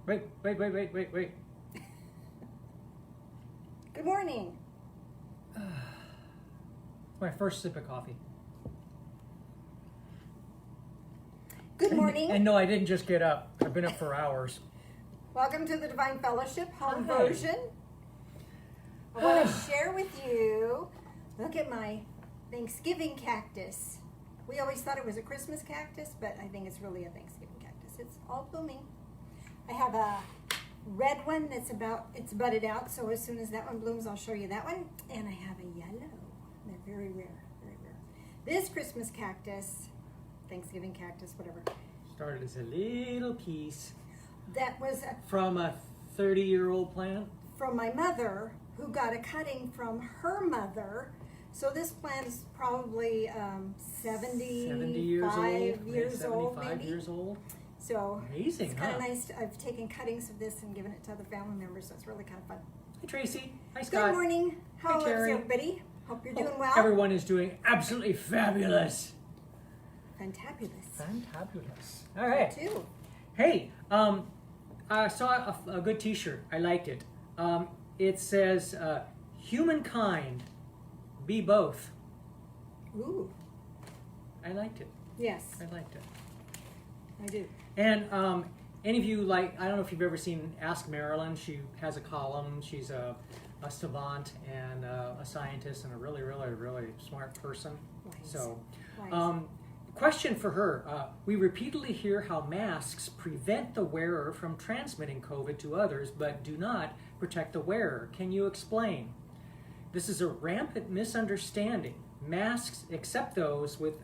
Wait. Good morning. My first sip of coffee. Good morning. And no, I didn't just get up. I've been up for hours. Welcome to the Divine Fellowship home Hi. version. I want to share with you, look at my Thanksgiving cactus. We always thought it was a Christmas cactus, but I think it's really a Thanksgiving cactus. It's all blooming. I have a red one it's budded out, so as soon as that one blooms, I'll show you that one. And I have a yellow. They're very rare, very rare. This Christmas cactus, Thanksgiving cactus, whatever. Started as a little piece That was from a 30-year-old plant. from my mother, who got a cutting from her mother. So this plant is probably 70 years old. 75 years old. So Amazing, it's kind huh? of nice. I've taken cuttings of this and given it to other family members, so it's really kind of fun. Hi, Tracy. Hi, Scott. Good morning. How is Terry. everybody? Hope you're doing well. Everyone is doing absolutely fabulous. Fantabulous. Fantabulous. All right. Too. Hey, I saw a good T-shirt. I liked it. It says, "Humankind, be both." Ooh. I liked it. Yes, I liked it. I do. And any of you I don't know if you've ever seen Ask Marilyn. She has a column. She's a savant and a scientist and a really, really, really smart person. Wise. So, Wise. question for her. We repeatedly hear how masks prevent the wearer from transmitting COVID to others, but do not protect the wearer. Can you explain? This is a rampant misunderstanding. Masks, except those with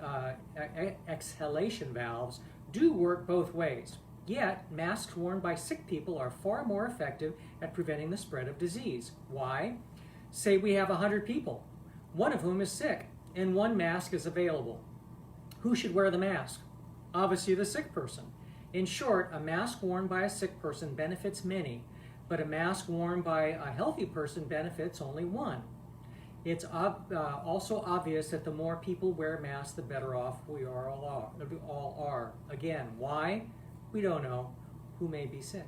exhalation valves, do work both ways. Yet, masks worn by sick people are far more effective at preventing the spread of disease. Why? Say we have 100 people, one of whom is sick, and one mask is available. Who should wear the mask? Obviously the sick person. In short, a mask worn by a sick person benefits many, but a mask worn by a healthy person benefits only one. It's also obvious that the more people wear masks, the better off we all are. Again, why? We don't know. Who may be sick?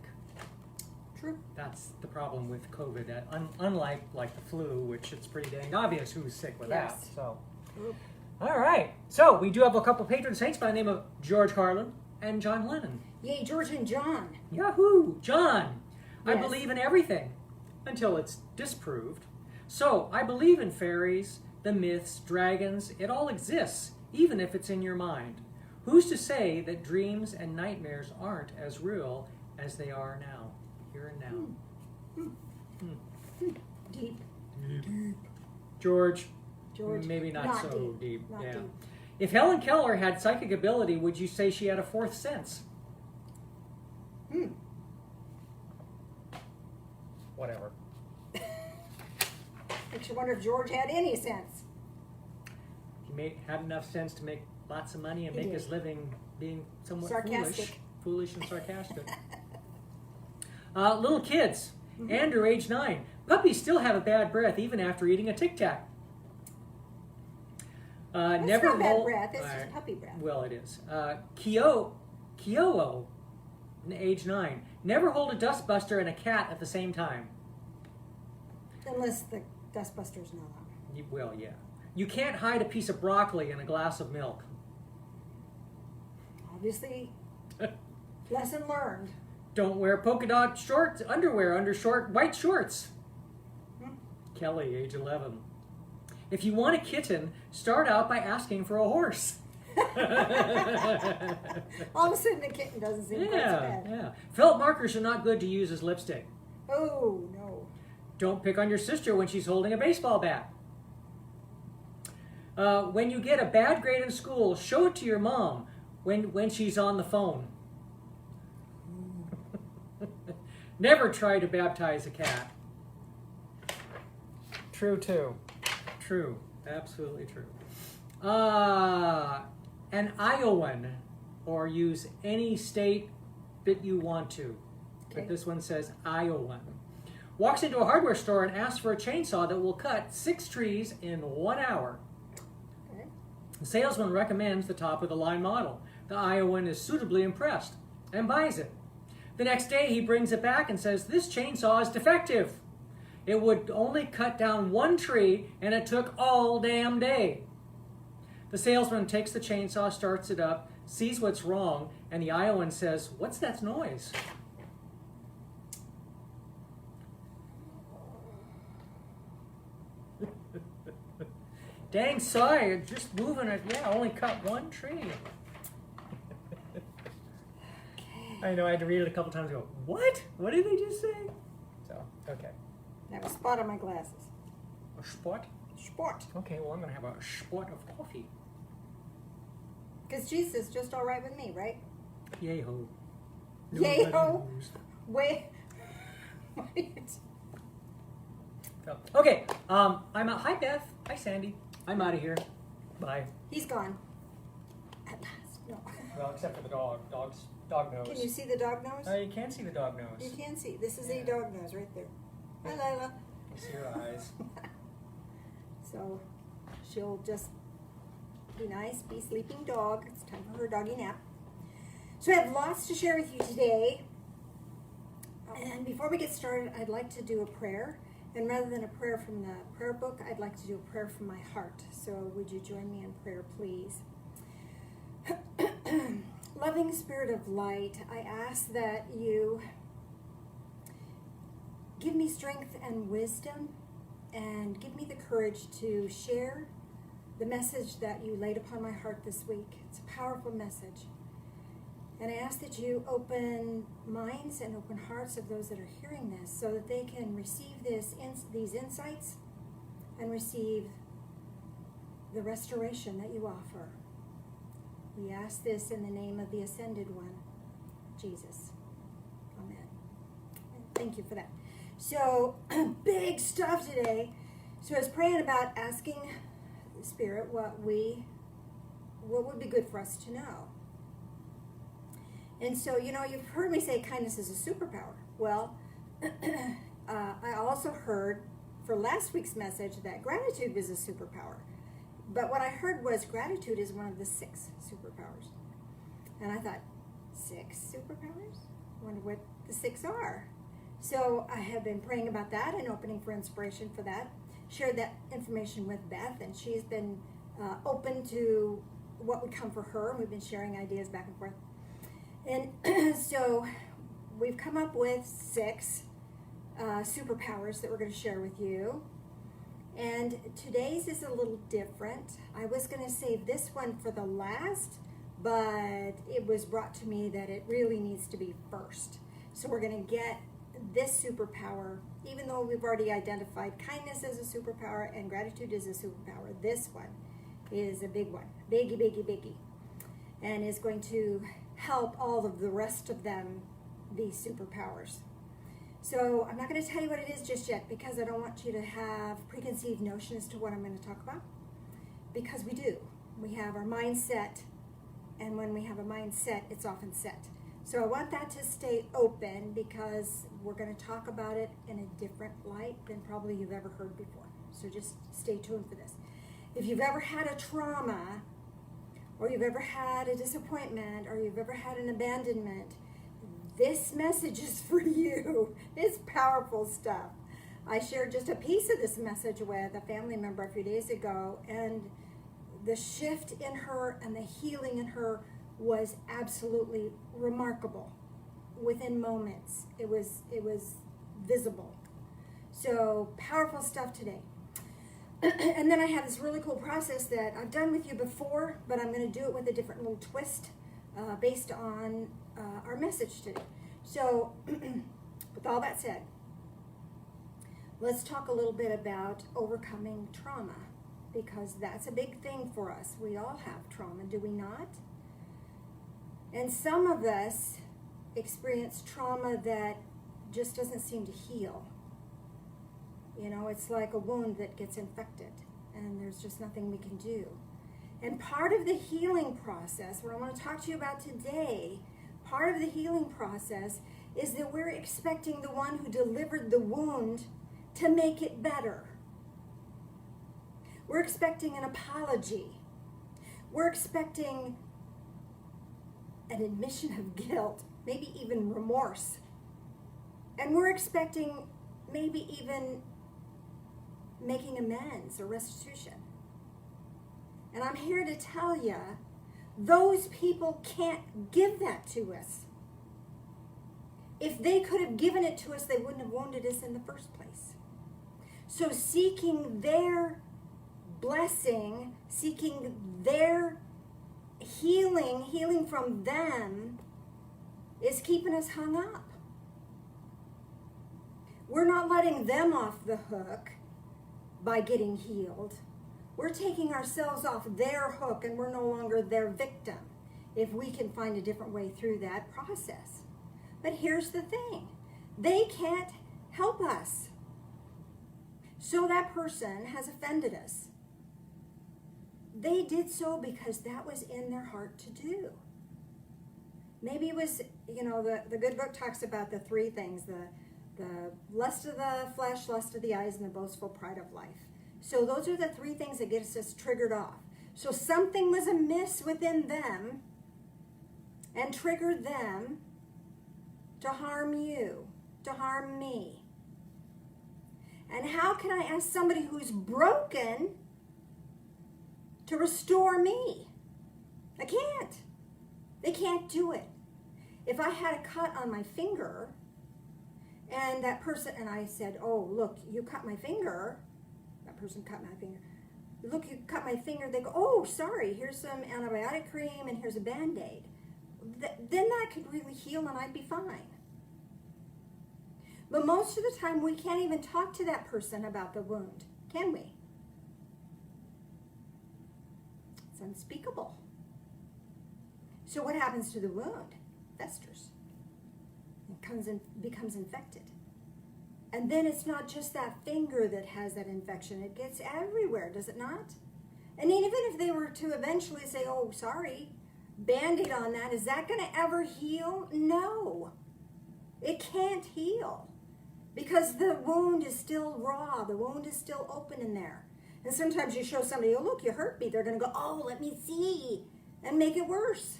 True. That's the problem with COVID. Unlike the flu, which it's pretty dang obvious who's sick with Yes. that. So, Ooh. all right. So we do have a couple patron saints by the name of George Carlin and John Lennon. Yay, George and John. Yahoo! John, I Yes. believe in everything until it's disproved. So I believe in fairies, the myths, dragons. It all exists, even if it's in your mind. Who's to say that dreams and nightmares aren't as real as they are now, here and now? Deep. George, George. maybe not so deep. Not Yeah. deep. If Helen Keller had psychic ability, would you say she had a fourth sense? Whatever. Makes you wonder if George had any sense. He had enough sense to make lots of money and He make did. his living being somewhat Sarcastic. foolish and sarcastic. Little kids. Andrew, age 9. Puppies still have a bad breath even after eating a Tic Tac. That's Never not bad hold- breath. It's just puppy breath. Well, it is. Kyo, age 9. Never hold a dustbuster and a cat at the same time. Unless the dustbuster's not on. Well, yeah. You can't hide a piece of broccoli in a glass of milk. Obviously, lesson learned. Don't wear polka dot underwear under short white shorts. Kelly, age 11. If you want a kitten, start out by asking for a horse. All of a sudden, the kitten doesn't seem quite so bad. Yeah. Felt markers are not good to use as lipstick. Oh, no. Don't pick on your sister when she's holding a baseball bat. When you get a bad grade in school, show it to your mom when she's on the phone. Never try to baptize a cat. True, too. True. Absolutely true. An Iowan, or use any state that you want to. Okay. But this one says Iowan. Walks into a hardware store and asks for a chainsaw that will cut 6 trees in 1 hour. Okay. The salesman recommends the top-of-the-line model. The Iowan is suitably impressed and buys it. The next day he brings it back and says, this chainsaw is defective. It would only cut down one tree and it took all damn day. The salesman takes the chainsaw, starts it up, sees what's wrong, and the Iowan says, what's that noise? Dang, sorry, just moving it. Yeah, only cut one tree. I know, I had to read it a couple times and go, what? What did they just say? So, okay. I have a spot on my glasses. A spot? Spot. Okay, well, I'm going to have a spot of coffee. Because Jesus is just all right with me, right? Yay ho. Yay ho. Knows. Wait. So, okay, I'm out. Hi, Beth. Hi, Sandy. I'm out of here. Bye. He's gone. At last. No. Well, except for the dog. Dog nose. Can you see the dog nose? You can't see the dog nose. You can see. This is Yeah. a dog nose right there. Hi, Lila. You see her eyes. So she'll just be nice, be sleeping dog. It's time for her doggy nap. So I have lots to share with you today. And before we get started, I'd like to do a prayer. And rather than a prayer from the prayer book, I'd like to do a prayer from my heart. So would you join me in prayer, please? Loving Spirit of Light, I ask that you give me strength and wisdom and give me the courage to share the message that you laid upon my heart this week. It's a powerful message. And I ask that you open minds and open hearts of those that are hearing this so that they can receive these insights and receive the restoration that you offer. We ask this in the name of the Ascended One, Jesus. Amen. Thank you for that. So, big stuff today. So I was praying about asking the Spirit what would be good for us to know. And so, you've heard me say kindness is a superpower. Well, I also heard for last week's message that gratitude was a superpower. But what I heard was gratitude is one of the 6 superpowers. And I thought, 6 superpowers? I wonder what the 6 are. So I have been praying about that and opening for inspiration for that. Shared that information with Beth, and she's been open to what would come for her. And we've been sharing ideas back and forth. And so we've come up with 6 superpowers that we're going to share with you. And today's is a little different. I was going to save this one for the last, but it was brought to me that it really needs to be first. So we're going to get this superpower, even though we've already identified kindness as a superpower and gratitude as a superpower, this one is a big one. Biggie, biggie, biggie. And is going to help all of the rest of them be superpowers. So I'm not going to tell you what it is just yet because I don't want you to have preconceived notion as to what I'm going to talk about. Because we do. We have our mindset, and when we have a mindset, it's often set. So I want that to stay open because we're going to talk about it in a different light than probably you've ever heard before. So just stay tuned for this. If you've ever had a trauma, or you've ever had a disappointment, or you've ever had an abandonment, this message is for you. It's powerful stuff. I shared just a piece of this message with a family member a few days ago, and the shift in her and the healing in her was absolutely remarkable. Within moments, it was visible. So powerful stuff today. And then I have this really cool process that I've done with you before, but I'm going to do it with a different little twist based on our message today. So with all that said, let's talk a little bit about overcoming trauma, because that's a big thing for us. We all have trauma, do we not? And some of us experience trauma that just doesn't seem to heal. It's like a wound that gets infected, and there's just nothing we can do. And part of the healing process, what I want to talk to you about today, part of the healing process is that we're expecting the one who delivered the wound to make it better. We're expecting an apology. We're expecting an admission of guilt maybe even remorse. And we're expecting maybe even making amends or restitution. And I'm here to tell you, those people can't give that to us. If they could have given it to us, they wouldn't have wounded us in the first place. So seeking their blessing, seeking their healing from them, is keeping us hung up. We're not letting them off the hook by getting healed. We're taking ourselves off their hook, and we're no longer their victim if we can find a different way through that process. But here's the thing. They can't help us. So that person has offended us. They did so because that was in their heart to do. Maybe it was, the good book talks about the three things, the lust of the flesh, lust of the eyes, and the boastful pride of life. So those are the three things that get us triggered off. So something was amiss within them and triggered them to harm you, to harm me. And how can I ask somebody who's broken to restore me? I can't. They can't do it. If I had a cut on my finger and that person, and I said, oh, look, you cut my finger. That person cut my finger. Look, you cut my finger. They go, oh, sorry, here's some antibiotic cream and here's a Band-Aid. Then that could really heal and I'd be fine. But most of the time, we can't even talk to that person about the wound, can we? It's unspeakable. So what happens to the wound? Festers. It becomes infected. And then it's not just that finger that has that infection. It gets everywhere, does it not? And even if they were to eventually say, oh, sorry, Band-Aid on that, is that going to ever heal? No. It can't heal. Because the wound is still raw. The wound is still open in there. And sometimes you show somebody, oh, look, you hurt me. They're going to go, oh, let me see, and make it worse.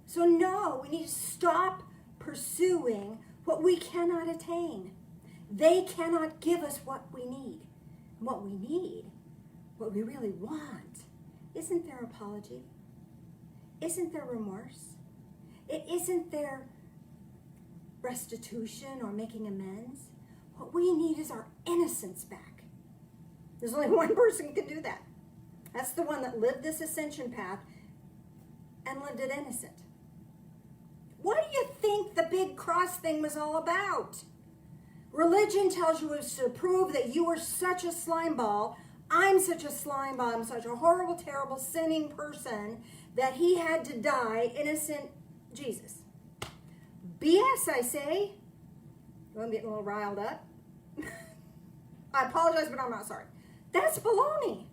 So no, we need to stop pursuing what we cannot attain. They cannot give us what we need. And what we need, what we really want, isn't their apology. Isn't there remorse. It isn't there restitution or making amends. What we need is our innocence back. There's only one person who can do that. That's the one that lived this ascension path and lived it innocent. What do you think the big cross thing was all about? Religion tells you it's to prove that you are such a slime ball. I'm such a slime ball. I'm such a horrible, terrible, sinning person that he had to die, innocent Jesus. BS, I say. I'm getting a little riled up. I apologize, but I'm not sorry. That's baloney.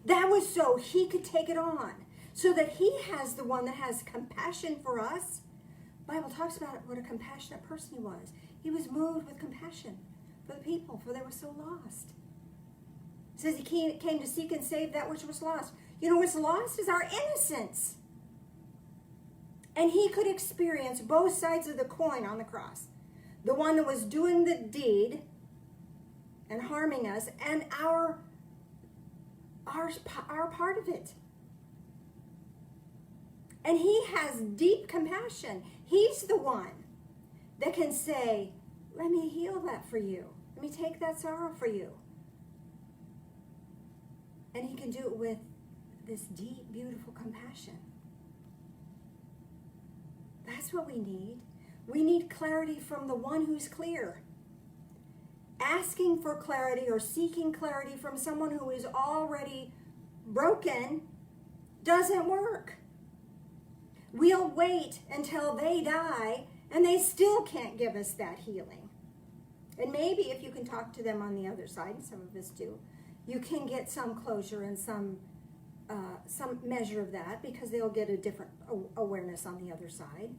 That was so he could take it on. So that he has the one that has compassion for us. The Bible talks about what a compassionate person he was. He was moved with compassion for the people, for they were so lost. It says he came to seek and save that which was lost. You know what's lost is our innocence. And he could experience both sides of the coin on the cross. The one that was doing the deed and harming us, and our part of it. And he has deep compassion. He's the one that can say, let me heal that for you. Let me take that sorrow for you. And he can do it with this deep, beautiful compassion. That's what we need. We need clarity from the one who's clear. Asking for clarity or seeking clarity from someone who is already broken doesn't work. We'll wait until they die and they still can't give us that healing. And maybe if you can talk to them on the other side, and some of us do, you can get some closure and some measure of that, because they'll get a different awareness on the other side.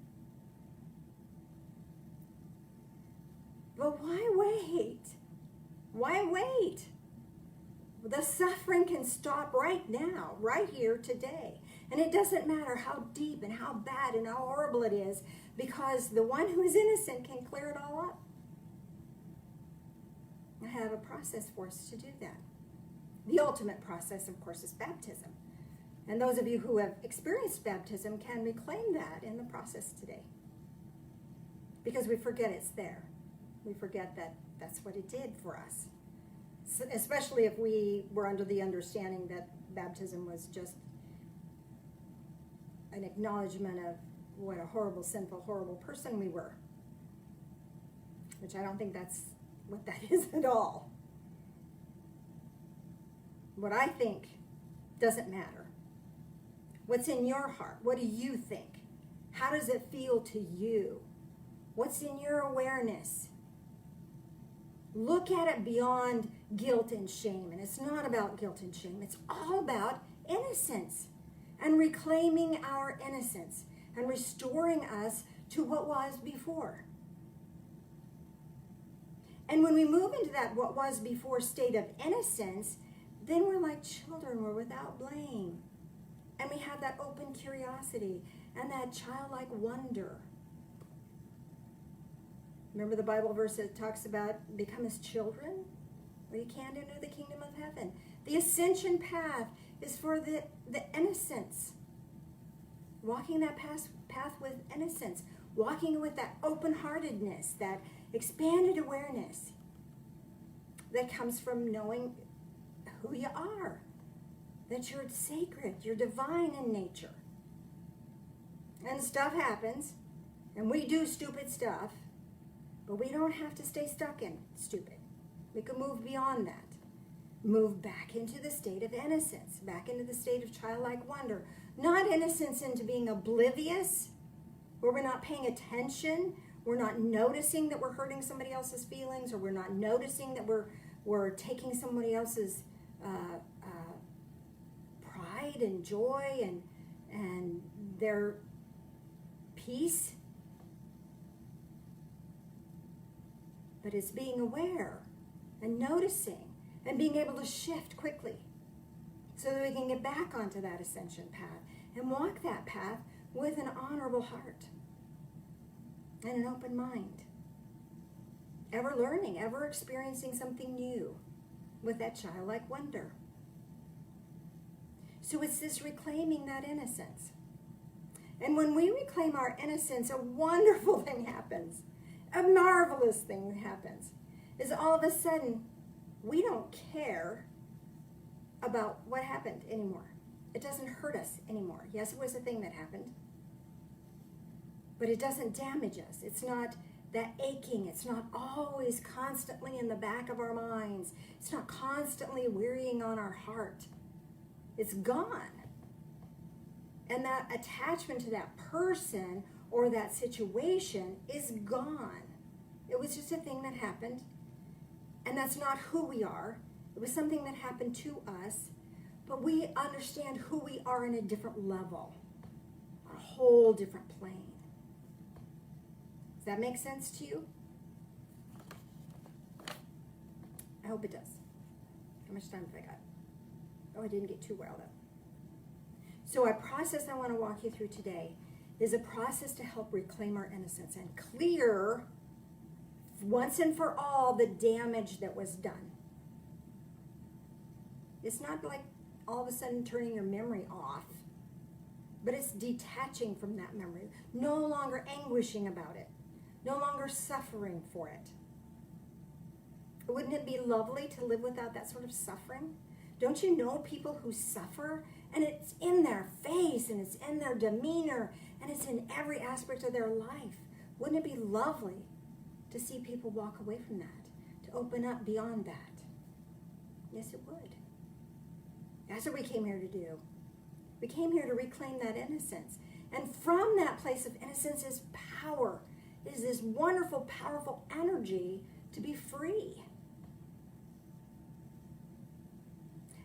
But why wait? Why wait? The suffering can stop right now, right here, today. And it doesn't matter how deep and how bad and how horrible it is, because the one who is innocent can clear it all up. I have a process for us to do that. The ultimate process, of course, is baptism. And those of you who have experienced baptism can reclaim that in the process today. Because we forget it's there. We forget that that's what it did for us. Especially if we were under the understanding that baptism was just an acknowledgement of what a horrible, sinful, horrible person we were. Which I don't think that's what that is at all. What I think doesn't matter. What's in your heart? What do you think? How does it feel to you? What's in your awareness? Look at it beyond guilt and shame. And it's not about guilt and shame. It's all about innocence and reclaiming our innocence and restoring us to what was before. And when we move into that what was before state of innocence, then we're like children. We're without blame. And we have that open curiosity and that childlike wonder. Remember the Bible verse that talks about become as children, or you can't enter the kingdom of heaven. The ascension path is for the innocence. Walking that path with innocence. Walking with that open-heartedness, that expanded awareness that comes from knowing who you are. That you're sacred, you're divine in nature. And stuff happens, and we do stupid stuff, but we don't have to stay stuck in stupid. We can move beyond that. Move back into the state of innocence, back into the state of childlike wonder. Not innocence into being oblivious, where we're not paying attention, we're not noticing that we're hurting somebody else's feelings, or we're not noticing that we're taking somebody else's pride and joy and their peace. But it's being aware and noticing and being able to shift quickly so that we can get back onto that ascension path and walk that path with an honorable heart and an open mind. Ever learning, ever experiencing something new with that childlike wonder. So it's this reclaiming that innocence. And when we reclaim our innocence, a wonderful thing happens. A marvelous thing happens. Is all of a sudden, we don't care about what happened anymore. It doesn't hurt us anymore. Yes, it was a thing that happened. But it doesn't damage us. It's not that aching. It's not always constantly in the back of our minds. It's not constantly wearying on our heart. It's gone. And that attachment to that person or that situation is gone. It was just a thing that happened. And that's not who we are. It was something that happened to us. But we understand who we are in a different level. On a whole different plane. Does that make sense to you? I hope it does. How much time have I got? Oh, I didn't get too riled up. So a process I want to walk you through today is a process to help reclaim our innocence and clear once and for all the damage that was done. It's not like all of a sudden turning your memory off, but it's detaching from that memory, no longer anguishing about it, no longer suffering for it. Wouldn't it be lovely to live without that sort of suffering? Don't you know people who suffer? And it's in their face, and it's in their demeanor, and it's in every aspect of their life. Wouldn't it be lovely to see people walk away from that, to open up beyond that? Yes, it would. That's what we came here to do. We came here to reclaim that innocence. And from that place of innocence is power. It is this wonderful, powerful energy to be free.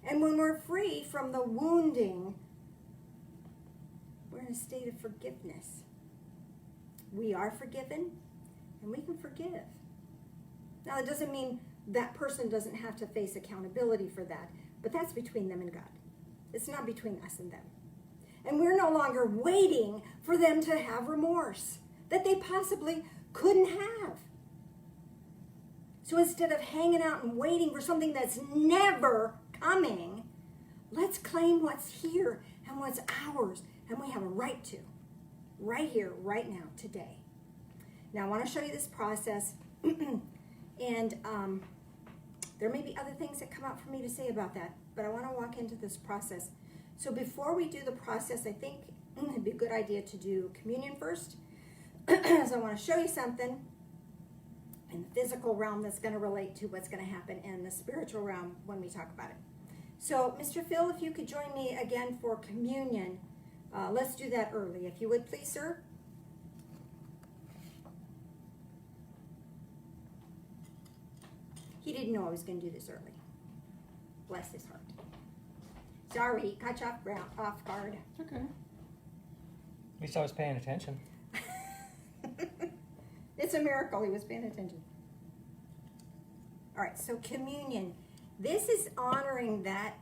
And when we're free from the wounding, we're in a state of forgiveness. We are forgiven, and we can forgive. Now, it doesn't mean that person doesn't have to face accountability for that, but that's between them and God. It's not between us and them. And we're no longer waiting for them to have remorse that they possibly couldn't have. So instead of hanging out and waiting for something that's never coming, let's claim what's here and what's ours, and we have a right to, right here, right now, today. Now I want to show you this process, and there may be other things that come out for me to say about that, but I want to walk into this process. So before we do the process, I think it'd be a good idea to do communion first. So I want to show you something in the physical realm that's going to relate to what's going to happen in the spiritual realm when we talk about it. So Mr. Phil, if you could join me again for communion, let's do that early. If you would please, sir. He didn't know I was going to do this early. Bless his heart. Sorry, caught you off guard. Okay. At least I was paying attention. It's a miracle he was paying attention. All right, so communion. This is honoring that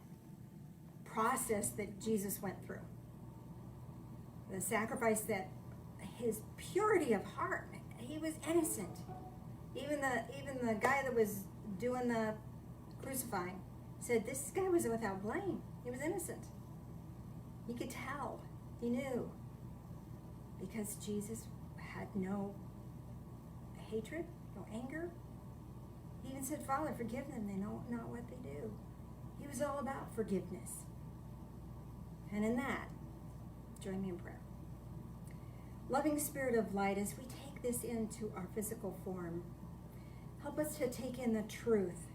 process that Jesus went through. The sacrifice, that his purity of heart. He was innocent. Even the guy that was doing the crucifying said this guy was without blame. He was innocent. He could tell. He knew. Because Jesus had no hatred, no anger. He even said, Father, forgive them. They know not what they do. He was all about forgiveness. And in that, join me in prayer. Loving Spirit of light, as we take this into our physical form, help us to take in the truth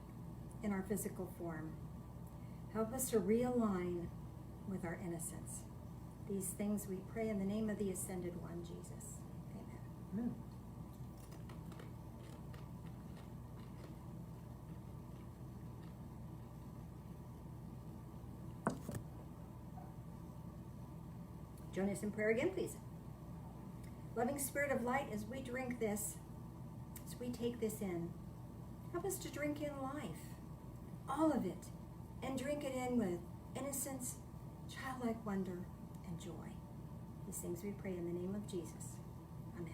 in our physical form. Help us to realign with our innocence. These things we pray in the name of the Ascended One, Jesus. Amen. Amen. Join us in prayer again, please. Loving Spirit of light, as we drink this, as we take this in, help us to drink in life, all of it, and drink it in with innocence, childlike wonder, and joy. These things we pray in the name of Jesus. Amen.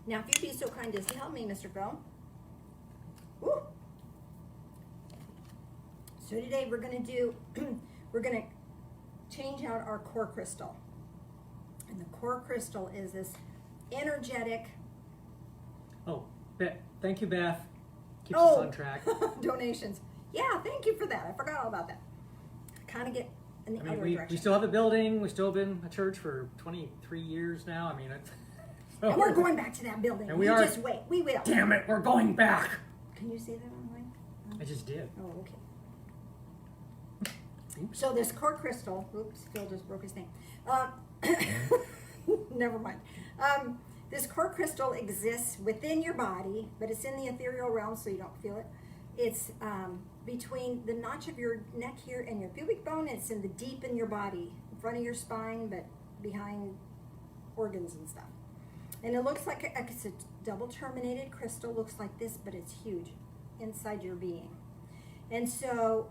Now, if you'd be so kind as to help me, Mr. Phil. Woo! So today we're going to change out our core crystal. And the core crystal is this energetic. Oh, thank you, Beth. Keeps us on track. Donations. Yeah, thank you for that. I forgot all about that. I kind of get in the other direction. We still have a building. We've still been a church for 23 years now. I mean, and we're going back to that building. And we are. Just wait. We will. Damn it, we're going back. Can you say that on the mic? I just did. Oh, okay. Oops. So this core crystal, oops, Phil just broke his name. Never mind. This core crystal exists within your body, but it's in the ethereal realm, so you don't feel it. It's between the notch of your neck here and your pubic bone. It's in the deep in your body, in front of your spine, but behind organs and stuff. And it looks like it's a double terminated crystal. Looks like this, but it's huge inside your being. And so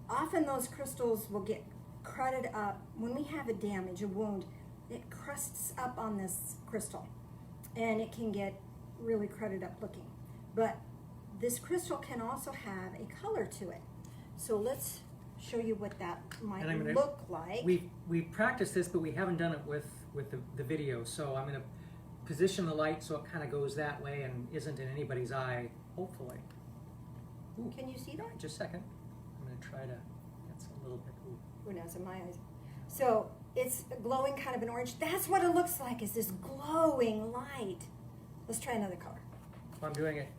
often those crystals will get crudted up. When we have a damage, a wound, it crusts up on this crystal. And it can get really crudted up looking. But this crystal can also have a color to it. So let's show you what that might look like. We've practiced this, but we haven't done it with the video. So I'm going to position the light so it kind of goes that way and isn't in anybody's eye, hopefully. Ooh, can you see that? Just a second. I'm going to try to, that's a little bit, ooh. Ooh, now it's in my eyes. So it's glowing kind of an orange. That's what it looks like, is this glowing light. Let's try another color. Oh, I'm doing it.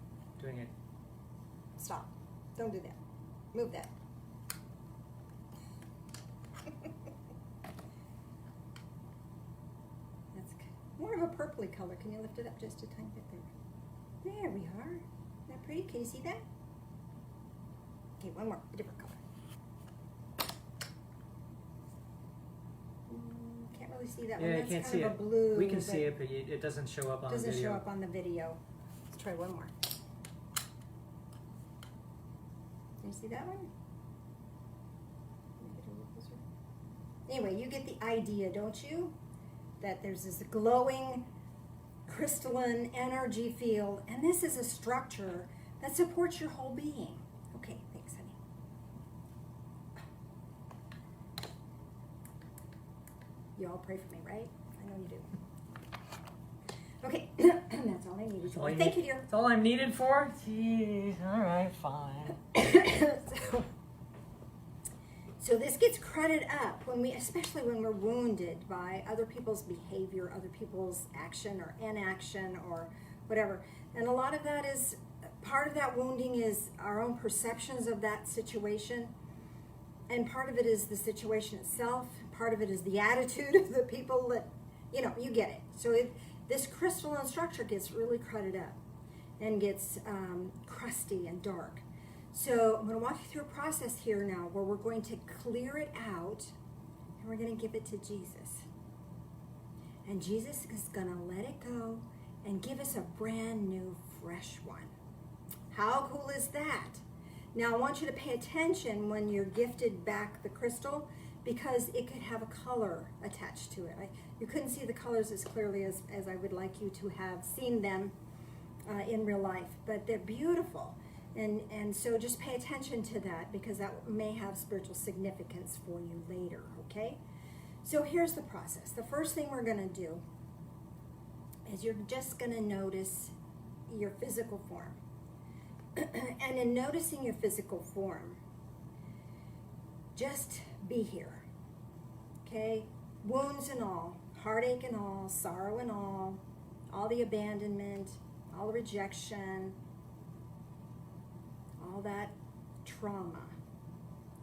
Stop. Don't do that. Move that. That's more of a purpley color. Can you lift it up just a tiny bit there? There we are. Isn't that pretty? Can you see that? Okay, one more. A different color. Can't really see that one. Yeah, That's you can't kind see of it. a blue. We can see it, but it doesn't show up on the video. Doesn't show up on the video. Let's try one more. Can you see that one? Anyway, you get the idea, don't you? That there's this glowing crystalline energy field, and this is a structure that supports your whole being. Okay, thanks, honey. You all pray for me, right? I know you do. Okay, that's all I needed. Thank you, dear. That's all I'm needed for? Jeez, all right, fine. So this gets credit up especially when we're wounded by other people's behavior, other people's action or inaction or whatever. And a lot of that is, part of that wounding is our own perceptions of that situation. And part of it is the situation itself. Part of it is the attitude of the people that, you get it. So this crystalline structure gets really crudted up and gets crusty and dark. So I'm going to walk you through a process here now where we're going to clear it out and we're going to give it to Jesus. And Jesus is going to let it go and give us a brand new, fresh one. How cool is that? Now I want you to pay attention when you're gifted back the crystal, because it could have a color attached to it. You couldn't see the colors as clearly as I would like you to have seen them in real life, but they're beautiful. And so just pay attention to that, because that may have spiritual significance for you later, okay? So here's the process. The first thing we're going to do is you're just going to notice your physical form. And in noticing your physical form, just be here, okay? Wounds and all, heartache and all, sorrow and all the abandonment, all the rejection, all that trauma.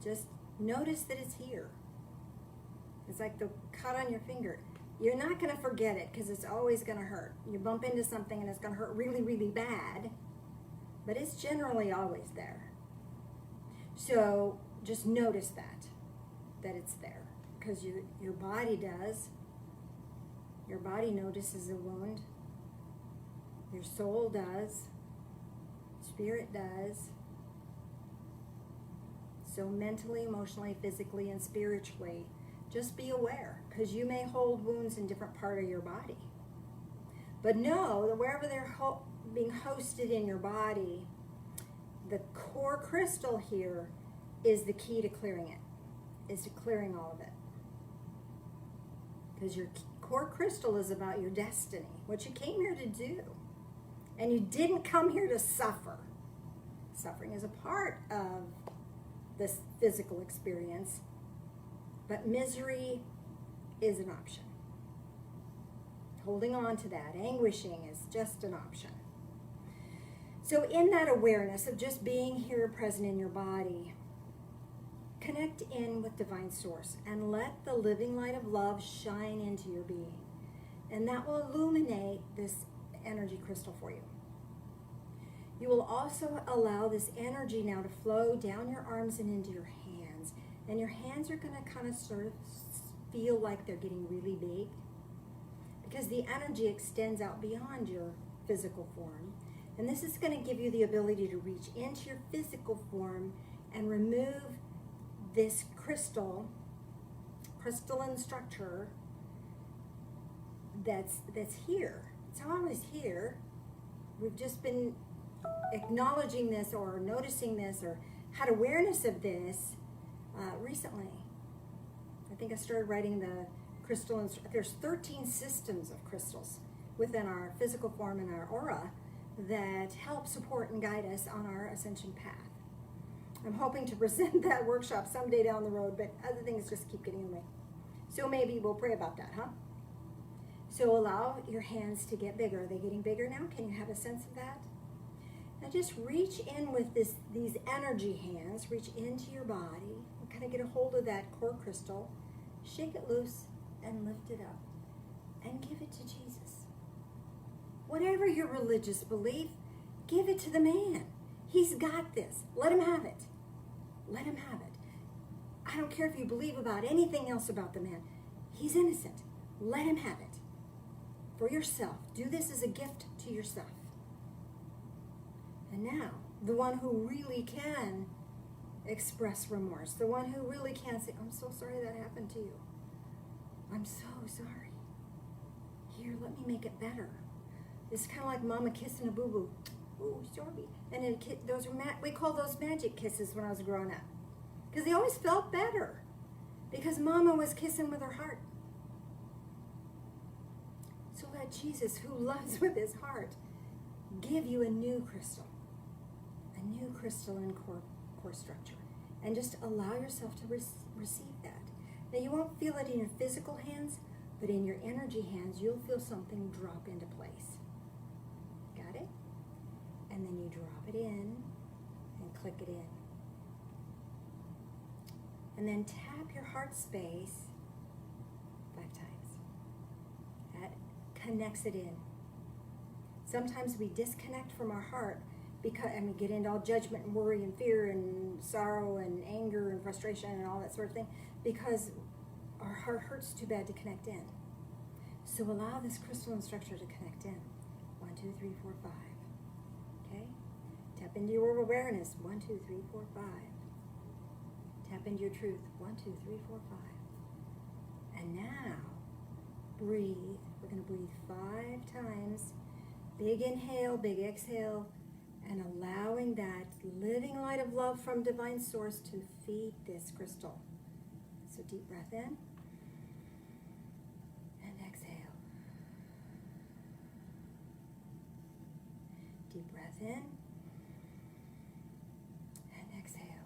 Just notice that it's here. It's like the cut on your finger. You're not going to forget it, because it's always going to hurt. You bump into something and it's going to hurt really, really bad, but it's generally always there. So just notice that it's there, because your body does. Your body notices a wound. Your soul does. Spirit does. So mentally, emotionally, physically, and spiritually, just be aware, because you may hold wounds in different part of your body. But know that wherever they're being hosted in your body, the core crystal here is the key to clearing it, is to clearing all of it. Because your core crystal is about your destiny, what you came here to do. And you didn't come here to suffer. Suffering is a part of this physical experience, but misery is an option. Holding on to that, anguishing, is just an option. So in that awareness of just being here present in your body, connect in with divine source and let the living light of love shine into your being. And that will illuminate this energy crystal for you. You will also allow this energy now to flow down your arms and into your hands. And your hands are going to kind of sort of feel like they're getting really big, because the energy extends out beyond your physical form. And this is going to give you the ability to reach into your physical form and remove this crystalline structure that's here. It's always here. We've just been acknowledging this or noticing this or had awareness of this recently. I think I started writing the crystal. There's 13 systems of crystals within our physical form and our aura that help support and guide us on our ascension path. I'm hoping to present that workshop someday down the road, but other things just keep getting in the way. So maybe we'll pray about that, huh? So allow your hands to get bigger. Are they getting bigger now? Can you have a sense of that? Now just reach in with these energy hands, reach into your body, and kind of get a hold of that core crystal, shake it loose, and lift it up, and give it to Jesus. Whatever your religious belief, give it to the man. He's got this. Let him have it. Let him have it. I don't care if you believe about anything else about the man. He's innocent. Let him have it. For yourself. Do this as a gift to yourself. And now, the one who really can express remorse, the one who really can say, I'm so sorry that happened to you. I'm so sorry. Here, let me make it better. It's kind of like mama kissing a boo-boo. Ooh, sorry. And then those are we call those magic kisses when I was growing up. Because they always felt better. Because mama was kissing with her heart. So let Jesus, who loves with his heart, give you a new crystal. A new crystalline core structure. And just allow yourself to receive that. Now you won't feel it in your physical hands, but in your energy hands, you'll feel something drop into place. Got it? And then you drop it in and click it in. And then tap your heart space 5 times. That connects it in. Sometimes we disconnect from our heart because, and we get into all judgment and worry and fear and sorrow and anger and frustration and all that sort of thing because our heart hurts too bad to connect in. So allow this crystalline structure to connect in. 1, 2, 3, 4, 5. Okay? Tap into your awareness. 1, 2, 3, 4, 5. Tap into your truth. 1, 2, 3, 4, 5. And now, breathe. We're going to breathe 5 times. Big inhale, big exhale, and allowing that living light of love from divine source to feed this crystal. So deep breath in and exhale. Deep breath in and exhale.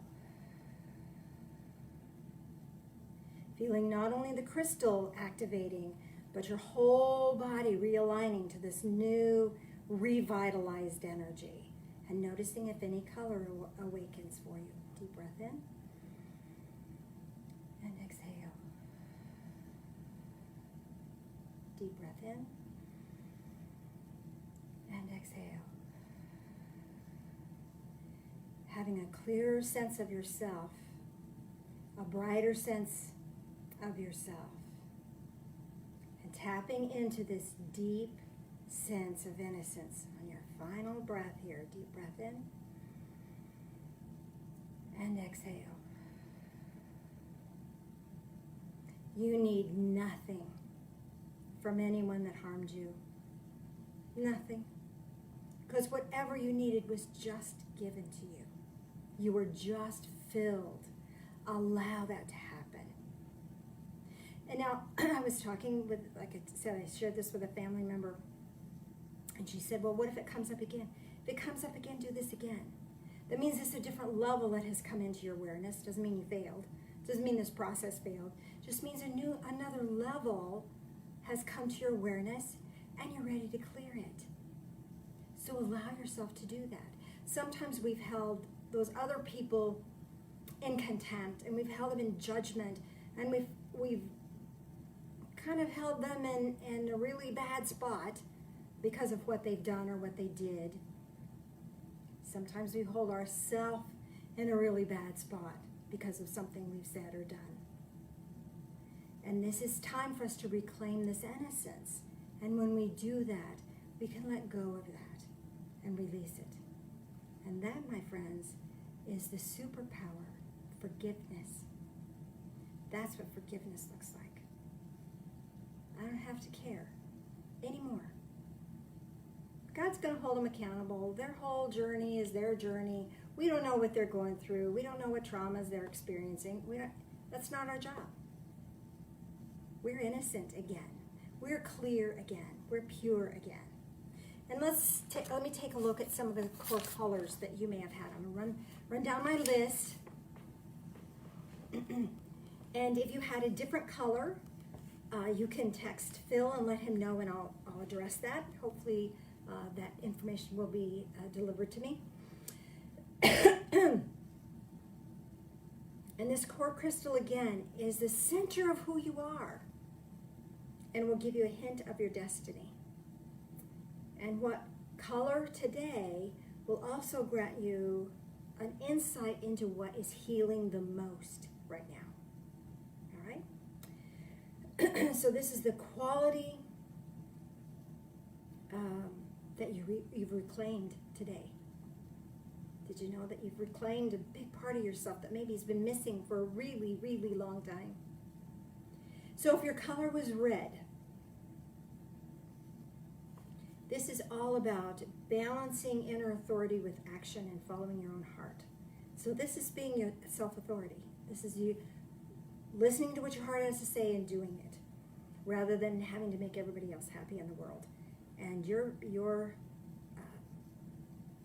Feeling not only the crystal activating, but your whole body realigning to this new revitalized energy. And noticing if any color awakens for you. Deep breath in and exhale. Deep breath in and exhale. Having a clearer sense of yourself, a brighter sense of yourself, and tapping into this deep sense of innocence on your final breath here. Deep breath in and exhale. You need nothing from anyone that harmed you. Nothing. Because whatever you needed was just given to you. You were just filled. Allow that to happen. And now, I was talking with, like I said, I shared this with a family member. And she said, well, what if it comes up again? If it comes up again, do this again. That means it's a different level that has come into your awareness. Doesn't mean you failed. Doesn't mean this process failed. Just means another level has come to your awareness and you're ready to clear it. So allow yourself to do that. Sometimes we've held those other people in contempt and we've held them in judgment and we've kind of held them in a really bad spot because of what they've done or what they did. Sometimes we hold ourselves in a really bad spot because of something we've said or done. And this is time for us to reclaim this innocence. And when we do that, we can let go of that and release it. And that, my friends, is the superpower, forgiveness. That's what forgiveness looks like. I don't have to care anymore. God's going to hold them accountable. Their whole journey is their journey. We don't know what they're going through. We don't know what traumas they're experiencing. That's not our job. We're innocent again. We're clear again. We're pure again. And let me take a look at some of the core colors that you may have had. I'm going to run down my list. And if you had a different color, you can text Phil and let him know, and I'll address that. Hopefully that information will be delivered to me. And this core crystal, again, is the center of who you are and will give you a hint of your destiny. And what color today will also grant you an insight into what is healing the most right now. All right? So this is the quality that you've reclaimed today. Did you know that you've reclaimed a big part of yourself that maybe has been missing for a really, really long time? So if your color was red, this is all about balancing inner authority with action and following your own heart. So this is being your self-authority. This is you listening to what your heart has to say and doing it, rather than having to make everybody else happy in the world. And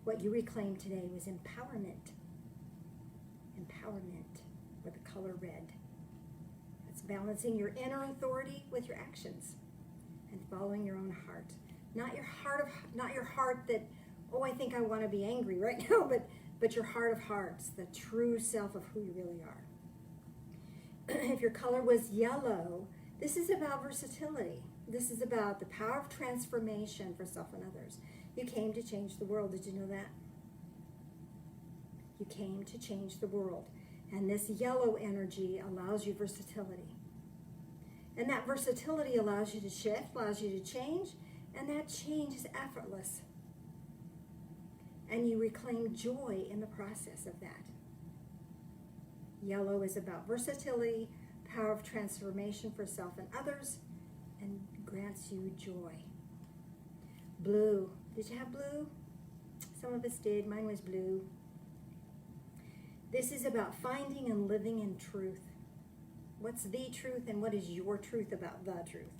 what you reclaimed today was empowerment. Empowerment with the color red. It's balancing your inner authority with your actions and following your own heart. Not your heart that, oh, I think I want to be angry right now, but your heart of hearts, the true self of who you really are. If your color was yellow, this is about versatility. This is about the power of transformation for self and others. You came to change the world. Did you know that? You came to change the world. And this yellow energy allows you versatility. And that versatility allows you to shift, allows you to change, and that change is effortless. And you reclaim joy in the process of that. Yellow is about versatility, power of transformation for self and others, and grants you joy. Blue. Did you have blue? Some of us did. Mine was blue. This is about finding and living in truth. What's the truth and what is your truth about the truth?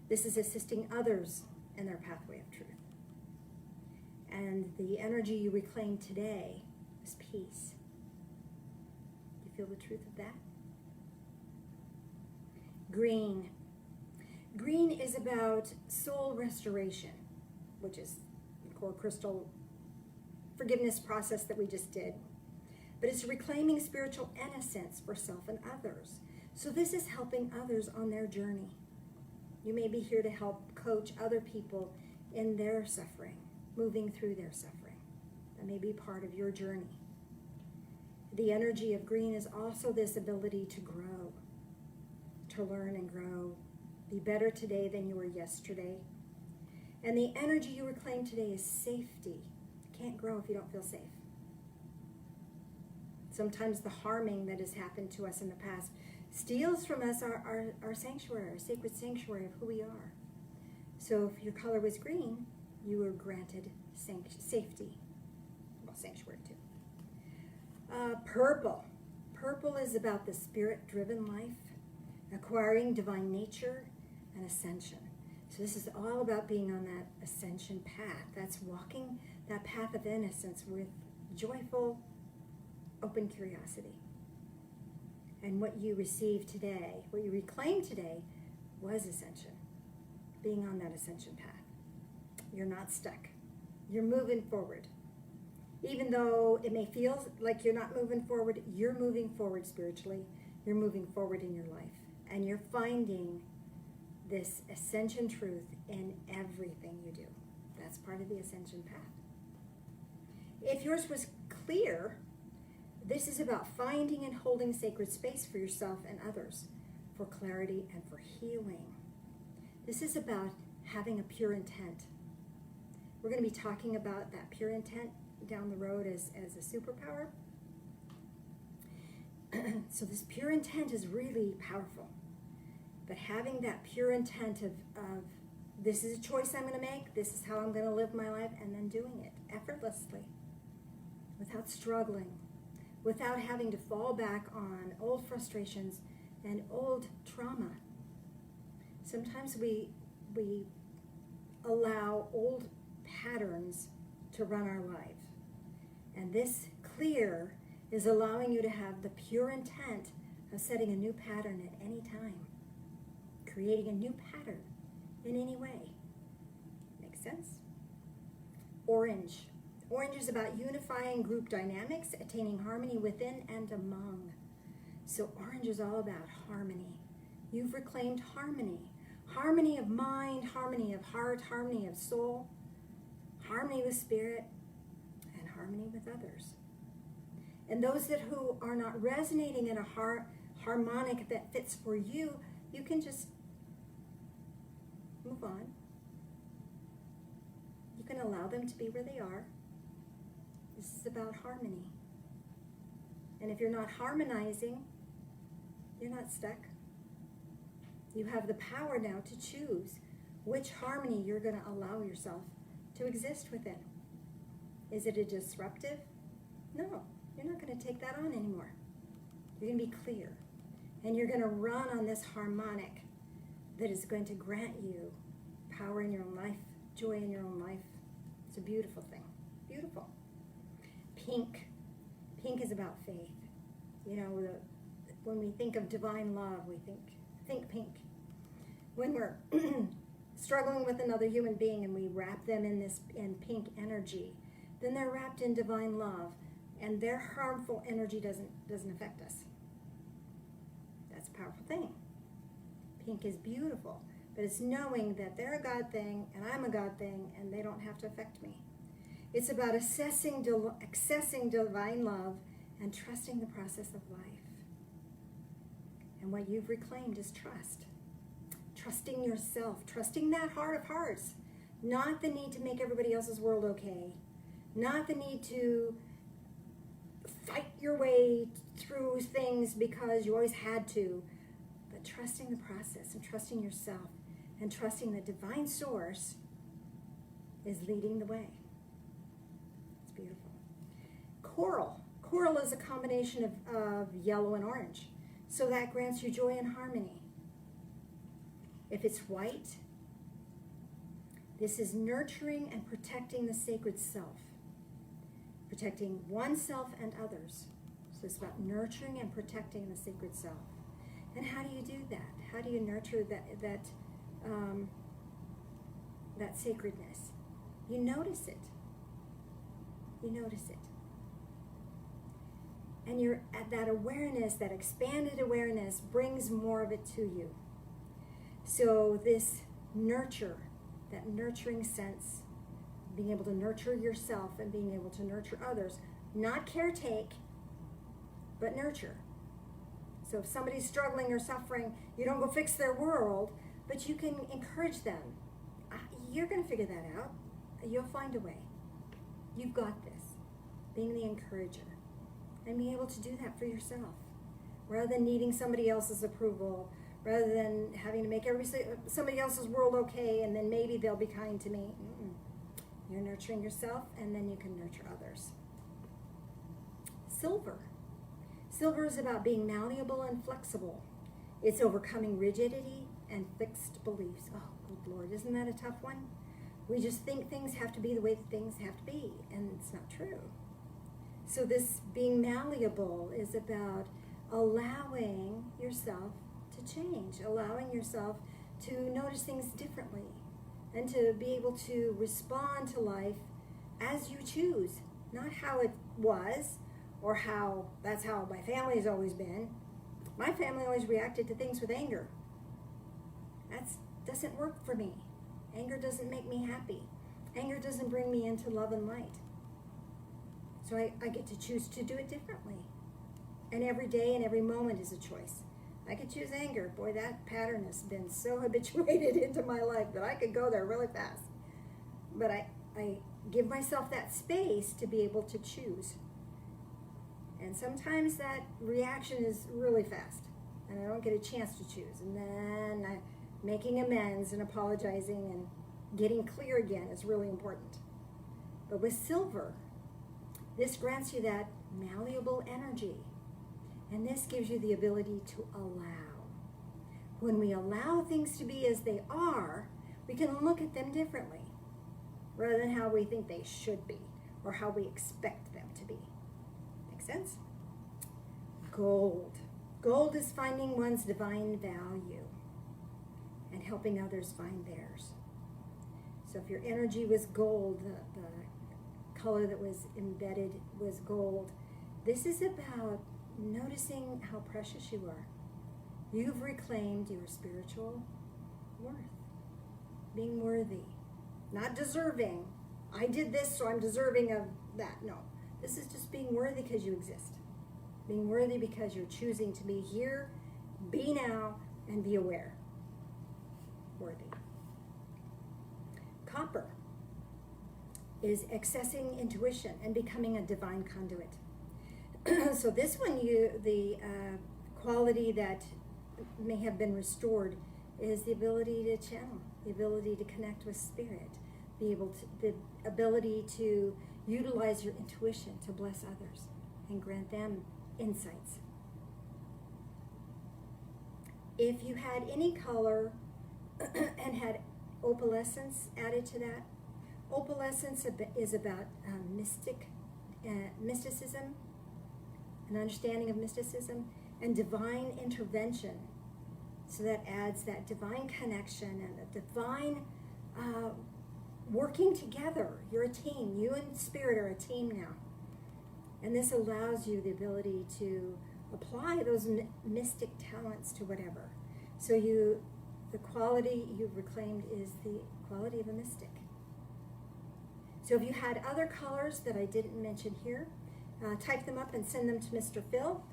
This is assisting others in their pathway of truth. And the energy you reclaim today is peace. Do you feel the truth of that? Green. Green is about soul restoration, which is the core crystal forgiveness process that we just did. But it's reclaiming spiritual innocence for self and others. So this is helping others on their journey. You may be here to help coach other people in their suffering, moving through their suffering. That may be part of your journey. The energy of green is also this ability to grow, to learn and grow, be better today than you were yesterday. And the energy you reclaim today is safety. You can't grow if you don't feel safe. Sometimes the harming that has happened to us in the past steals from us our sanctuary, our sacred sanctuary of who we are. So if your color was green, you were granted safety. Well, sanctuary too. Purple. Purple is about the spirit-driven life, acquiring divine nature, and ascension. So this is all about being on that ascension path. That's walking that path of innocence with joyful, open curiosity. And what you received today, what you reclaimed today, was ascension. Being on that ascension path. You're not stuck. You're moving forward. Even though it may feel like you're not moving forward, you're moving forward spiritually. You're moving forward in your life. And you're finding this ascension truth in everything you do. That's part of the ascension path. If yours was clear, this is about finding and holding sacred space for yourself and others, for clarity and for healing. This is about having a pure intent. We're going to be talking about that pure intent down the road as a superpower. So this pure intent is really powerful. But having that pure intent of this is a choice I'm going to make, this is how I'm going to live my life, and then doing it effortlessly, without struggling, without having to fall back on old frustrations and old trauma. Sometimes we allow old patterns to run our life. And this clear is allowing you to have the pure intent of setting a new pattern at any time. Creating a new pattern in any way. Make sense? Orange. Orange is about unifying group dynamics, attaining harmony within and among. So orange is all about harmony. You've reclaimed harmony. Harmony of mind, harmony of heart, harmony of soul, harmony with spirit, and harmony with others. And those who are not resonating in a harmonic that fits for you, you can just move on. You can allow them to be where they are. This is about harmony. And if you're not harmonizing, you're not stuck. You have the power now to choose which harmony you're going to allow yourself to exist within. Is it a disruptive? No, you're not going to take that on anymore. You're going to be clear. And you're going to run on this harmonic that is going to grant you power in your own life, joy in your own life. It's a beautiful thing. Beautiful. Pink. Pink is about faith. You know, when we think of divine love, we think pink. When we're struggling with another human being and we wrap them in pink energy, then they're wrapped in divine love, and their harmful energy doesn't affect us. That's a powerful thing. Pink is beautiful, but it's knowing that they're a God thing and I'm a God thing, and they don't have to affect me. It's about accessing divine love and trusting the process of life. And what you've reclaimed is trust. Trusting yourself, trusting that heart of hearts, not the need to make everybody else's world okay, not the need to fight your way through things because you always had to, but trusting the process and trusting yourself and trusting the divine source is leading the way. It's beautiful. Coral. Coral is a combination of yellow and orange, so that grants you joy and harmony. If it's white, this is nurturing and protecting the sacred self, protecting oneself and others. So it's about nurturing and protecting the sacred self. And how do you do that? How do you nurture that sacredness? You notice it. You notice it. And you're at that awareness, that expanded awareness brings more of it to you. So this nurture, that nurturing sense, being able to nurture yourself and being able to nurture others, not caretake, but nurture. So if somebody's struggling or suffering, you don't go fix their world, but you can encourage them. You're going to figure that out. You'll find a way. You've got this. Being the encourager. And being able to do that for yourself. Rather than needing somebody else's approval, rather than having to make somebody else's world okay and then maybe they'll be kind to me. You're nurturing yourself and then you can nurture others. Silver. Silver is about being malleable and flexible. It's overcoming rigidity and fixed beliefs. Oh, good Lord, isn't that a tough one? We just think things have to be the way that things have to be, and it's not true. So this being malleable is about allowing yourself to change, allowing yourself to notice things differently, and to be able to respond to life as you choose, not how it was, or how that's how my family has always been. My family always reacted to things with anger. That doesn't work for me. Anger doesn't make me happy. Anger doesn't bring me into love and light. So I get to choose to do it differently. And every day and every moment is a choice. I could choose anger. Boy, that pattern has been so habituated into my life that I could go there really fast. But I give myself that space to be able to choose. And sometimes that reaction is really fast, and I don't get a chance to choose. And then making amends and apologizing and getting clear again is really important. But with silver, this grants you that malleable energy. And this gives you the ability to allow. When we allow things to be as they are, we can look at them differently, rather than how we think they should be, or how we expect them to be. Sense? Gold. Gold is finding one's divine value and helping others find theirs. So if your energy was gold, the color that was embedded was gold, this is about noticing how precious you are. You've reclaimed your spiritual worth. Being worthy. Not deserving. I did this, so I'm deserving of that. No. This is just being worthy because you exist. Being worthy because you're choosing to be here, be now, and be aware. Worthy. Copper is accessing intuition and becoming a divine conduit. So this one, the quality that may have been restored is the ability to channel, the ability to connect with spirit, the ability to utilize your intuition to bless others and grant them insights. If you had any color and had opalescence added to that, opalescence is about mysticism, an understanding of mysticism, and divine intervention. So that adds that divine connection and the divine working together. You're a team. You and spirit are a team now. And this allows you the ability to apply those mystic talents to whatever. So the quality you've reclaimed is the quality of a mystic. So if you had other colors that I didn't mention here, type them up and send them to Mr. Phil.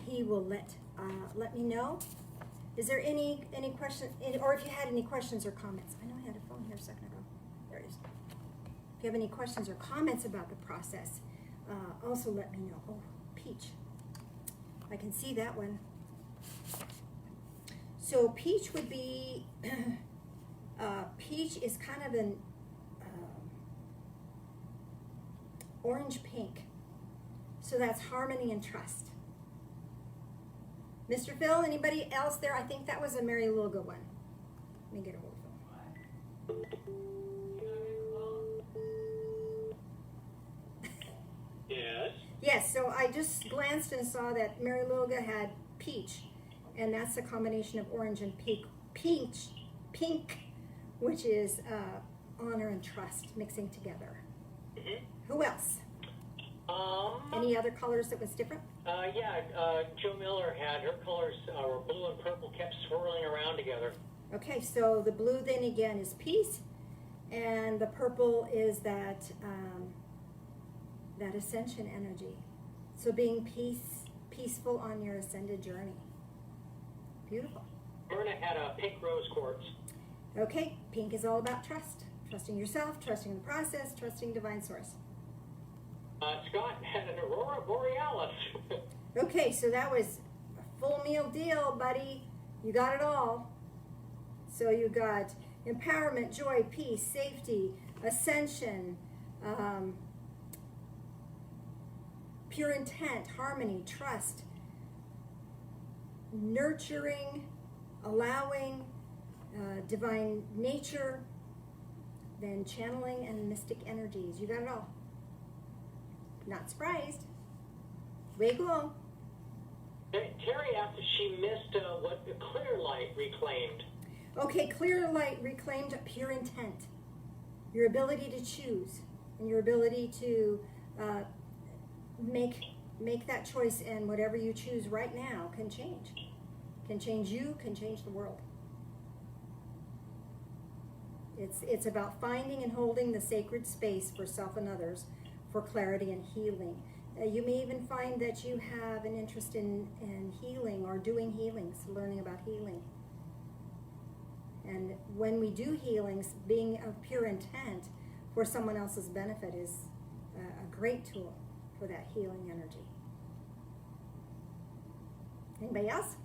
He will let me know. Is there any question, or if you had any questions or comments? I know I had a phone here a second ago. There it is. If you have any questions or comments about the process, also let me know. Oh, peach. I can see that one. So peach would be, peach is kind of an orange pink. So that's harmony and trust. Mr. Phil, anybody else there? I think that was a Mary Luga one. Let me get a hold of him. Yes. Yes, so I just glanced and saw that Mary Luga had peach, and that's a combination of orange and pink, which is honor and trust mixing together. Mm-hmm. Who else? Any other colors that was different? Joe Miller had her colors were blue and purple, kept swirling around together. Okay, so the blue then again is peace, and the purple is that that ascension energy. So being peaceful on your ascended journey. Beautiful. Myrna had a pink rose quartz. Okay, pink is all about trust. Trusting yourself, trusting the process, trusting divine source. Scott had an aurora borealis. Okay, so that was a full meal deal, buddy. You got it all. So you got empowerment, joy, peace, safety, ascension, pure intent, harmony, trust, nurturing, allowing, divine nature, then channeling and mystic energies. You got it all. Not surprised. Way cool. Terry asked if she missed what the clear light reclaimed. Okay, clear light reclaimed pure intent. Your ability to choose and your ability to make that choice, and whatever you choose right now can change. Can change you, can change the world. It's about finding and holding the sacred space for self and others for clarity and healing. You may even find that you have an interest in healing or doing healings, learning about healing. And when we do healings, being of pure intent for someone else's benefit is a great tool for that healing energy. Anybody else?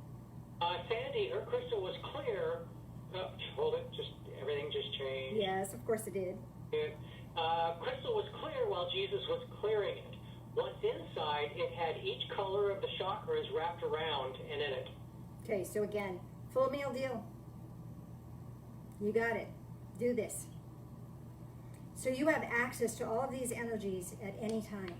Sandy, her crystal was clear. Hold it, everything just changed. Yes, of course it did. Crystal was clear while Jesus was clearing it. Once inside, it had each color of the chakras wrapped around and in it. Okay, so again, full meal deal. You got it. Do this. So you have access to all of these energies at any time.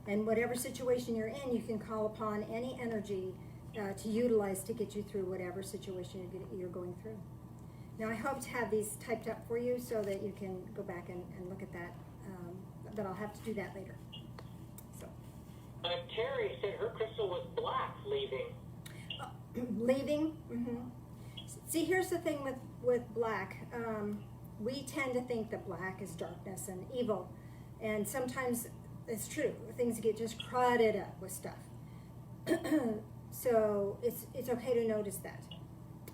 And whatever situation you're in, you can call upon any energy to utilize to get you through whatever situation you're going through. Now, I hope to have these typed up for you so that you can go back and look at that, but I'll have to do that later. So. Terry said her crystal was black, leaving. Leaving? Mm-hmm. See, here's the thing with black. We tend to think that black is darkness and evil, and sometimes it's true. Things get just crowded up with stuff. So it's okay to notice that.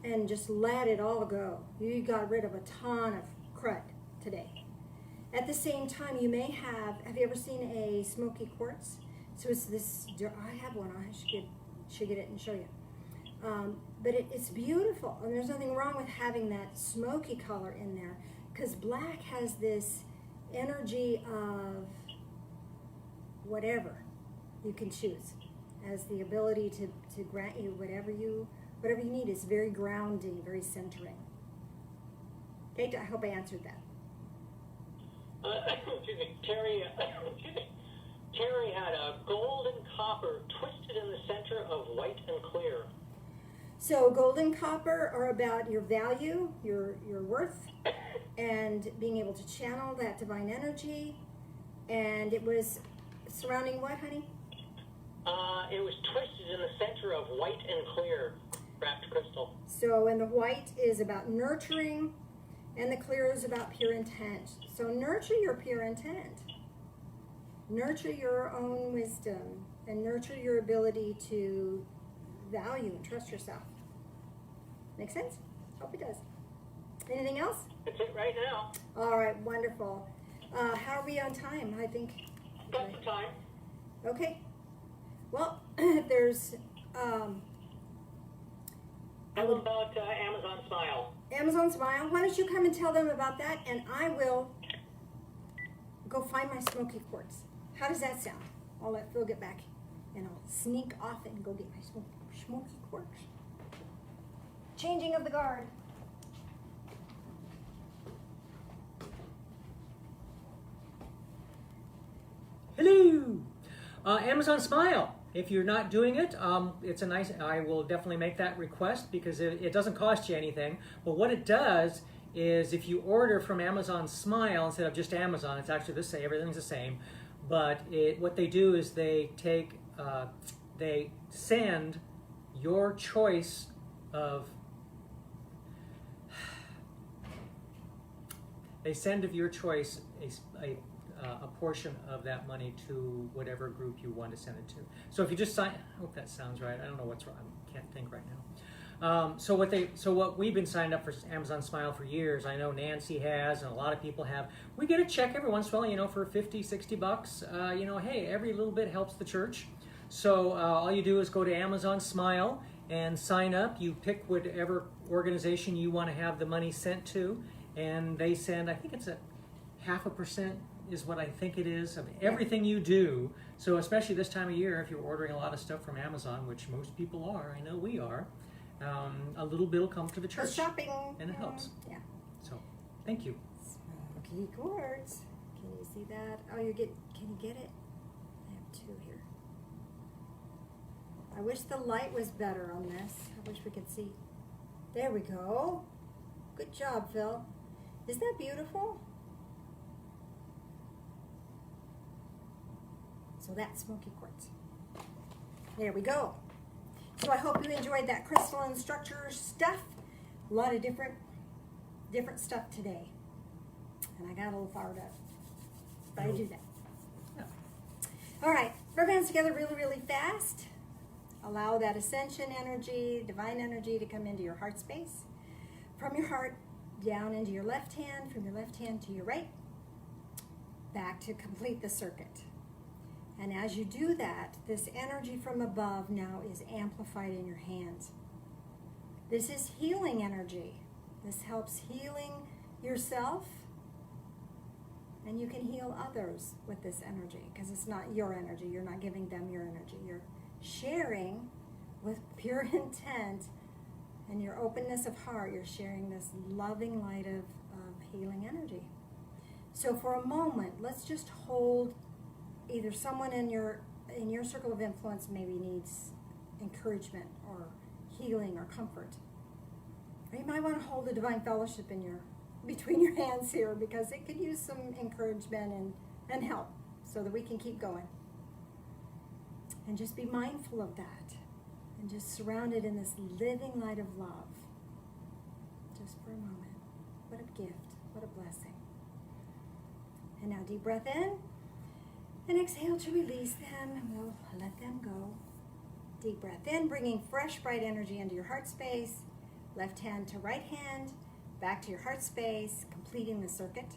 And just let it all go. You got rid of a ton of crud today. At the same time, you may have you ever seen a smoky quartz? So it's this, I have one, I should get it and show you. But it's beautiful, and there's nothing wrong with having that smoky color in there, because black has this energy of whatever you can choose, as the ability to grant you whatever you need. Is very grounding, very centering. Okay, I hope I answered that. Excuse me, Terry. Excuse me. Terry had a gold and copper twisted in the center of white and clear. So gold and copper are about your value, your worth, and being able to channel that divine energy. And it was surrounding what, honey? It was twisted in the center of white and clear wrapped crystal. So, and the white is about nurturing, and the clear is about pure intent. So nurture your pure intent. Nurture your own wisdom, and nurture your ability to value and trust yourself. Make sense? Hope it does. Anything else? That's it right now. All right, wonderful. How are we on time? I think. Got the time. Okay. Well, there's. How about Amazon Smile? Amazon Smile. Why don't you come and tell them about that, and I will go find my smoky quartz. How does that sound? I'll let Phil get back, and I'll sneak off and go get my smoky quartz. Changing of the guard. Hello! Amazon Smile. If you're not doing it, it's a nice, I will definitely make that request because it doesn't cost you anything. But what it does is if you order from Amazon Smile instead of just Amazon, it's actually the same, everything's the same. But what they do is they send your choice of, they send of your choice a portion of that money to whatever group you want to send it to. So if you just sign, I hope that sounds right. I don't know what's wrong. I can't think right now. So what we've been signed up for Amazon Smile for years. I know Nancy has, and a lot of people have. We get a check every once in a while, for $50, $60. Hey, every little bit helps the church. So all you do is go to Amazon Smile and sign up. You pick whatever organization you want to have the money sent to, and they send. I think it's a 0.5% is what I think it is of everything you do. So especially this time of year, if you're ordering a lot of stuff from Amazon, which most people are, I know we are, a little bit will come to the church. For shopping. And it helps. Yeah. So, thank you. Smoky quartz. Can you see that? Oh, can you get it? I have two here. I wish the light was better on this. I wish we could see. There we go. Good job, Phil. Isn't that beautiful? So that's smoky quartz. There we go. So I hope you enjoyed that crystalline structure stuff. A lot of different stuff today. And I got a little fired up. But I do that. Yeah. All right. Rub hands together really, really fast. Allow that ascension energy, divine energy to come into your heart space. From your heart down into your left hand, from your left hand to your right. Back to complete the circuit. And as you do that, this energy from above now is amplified in your hands. This is healing energy. This helps healing yourself, and you can heal others with this energy because it's not your energy. You're not giving them your energy. You're sharing with pure intent and your openness of heart. You're sharing this loving light of healing energy. So for a moment, let's just hold. Either someone in your circle of influence maybe needs encouragement or healing or comfort. Or you might want to hold a divine fellowship between your hands here because it could use some encouragement and help so that we can keep going. And just be mindful of that and just surround it in this living light of love. Just for a moment. What a gift. What a blessing. And now deep breath in. And exhale to release them, and we'll let them go. Deep breath in, bringing fresh, bright energy into your heart space. Left hand to right hand, back to your heart space, completing the circuit.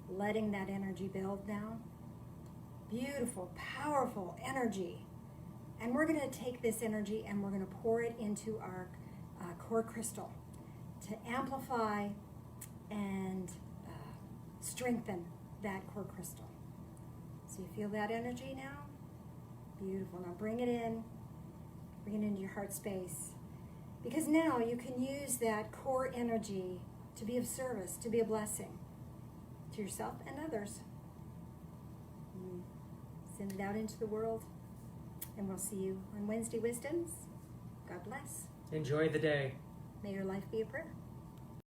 Letting that energy build now. Beautiful, powerful energy And we're going to take this energy and we're going to pour it into our core crystal to amplify and strengthen that core crystal. So you feel that energy now? Beautiful. Now bring it in. Bring it into your heart space. Because now you can use that core energy to be of service, to be a blessing to yourself and others. Send it out into the world. And we'll see you on Wednesday Wisdoms. God bless. Enjoy the day. May your life be a prayer.